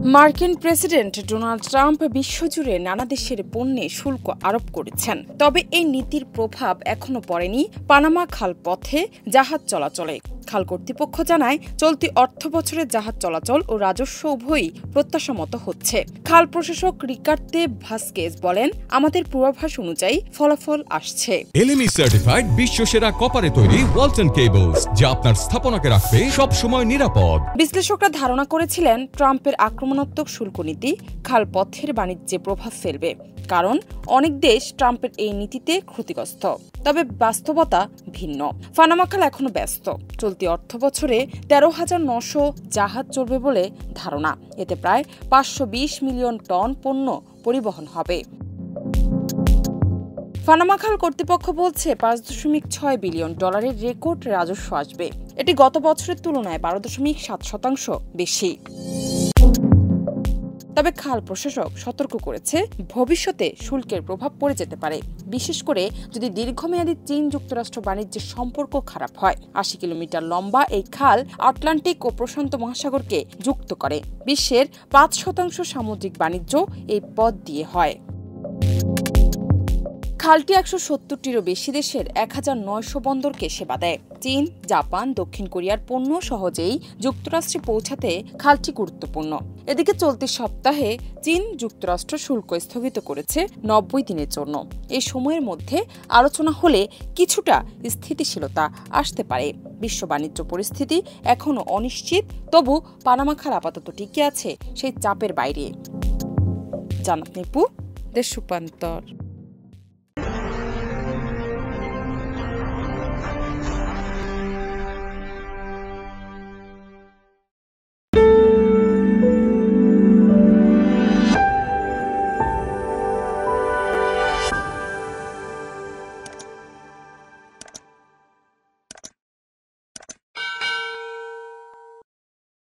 মার্কিন president Donald Trump বিশ্বজুড়ে নানা দেশের পণ্যে শুল্ক আরোপ করেছেন। তবে এই নীতির প্রভাব এখনো পড়েনি পানামা খাল পথে জাহাজ চলাচলে। খাল কর্তৃপক্ষ জানায়, চলতি অর্থবছরে জাহাজ চলাচল ও রাজস্ব উভয়ই প্রত্যাশামতো হচ্ছে। খাল প্রশাসক রিকার্দো ভাস্কেজ বলেন, আমাদের পূর্বাভাস অনুযায়ী ফলাফল আসছে। এলএমই সার্টিফাইড বিশ্বসেরা কপারে তৈরি ওয়ালটন কেবলস, যা আপনার স্থাপনাকে রাখবে সব সময় নিরাপদ। বিশ্লেষকরা ধারণা করেছিলেন, ট্রাম্পের আক্রমণাত্মক শুল্ক নীতি খাল পথের বাণিজ্যে প্রভাব ফেলবে, কারণ অনেক দেশ ট্রাম্পের এই নীতিতে ক্ষতিগ্রস্ত। তবে বাস্তবতা ভিন্ন। পানামা খাল এখনো ব্যস্ত। চলতি অর্থবছরে 13,900 জাহাজ চলবে বলে ধারণা। এতে প্রায় 520 মিলিয়ন টন পণ্য পরিবহন হবে। পানামা খাল কর্তৃপক্ষ বলছে, $5.6 বিলিয়ন রেকর্ড রাজস্ব আসবে। এটি গত বছরের তুলনায় 12.7% বেশি। তবে খাল প্রশাসক সতর্ক করেছে, ভবিষ্যতে শুল্কের প্রভাব পড়ে যেতে পারে, বিশেষ করে যদি দীর্ঘমেয়াদী চীন-যুক্তরাষ্ট্র বাণিজ্যের সম্পর্ক খারাপ হয়। 80 কিলোমিটার লম্বা এই খাল আটলান্টিক ও প্রশান্ত মহাসাগরকে যুক্ত করে। বিশ্বের 5% সামুদ্রিক বাণিজ্য এই পথ দিয়ে হয়। খালটি 170টিরও বেশি দেশের 1900 বন্দরকে সেবা দেয়। চীন, জাপান, দক্ষিণ কোরিয়ার পণ্য সহজেই যুক্তরাষ্ট্রে পৌঁছাতে খালটি গুরুত্বপূর্ণ। এদিকে চলতি সপ্তাহে চীন যুক্তরাষ্ট্র শুল্ক স্থগিত করেছে 90 দিনের জন্য। এই সময়ের মধ্যে আলোচনা হলে কিছুটা স্থিতিশীলতা আসতে পারে। বিশ্ব বাণিজ্য পরিস্থিতি এখনও অনিশ্চিত, তবু পানামা খাল আপাতত টিকে আছে সেই চাপের বাইরে। জানাত নিপু, দেশ রূপান্তর।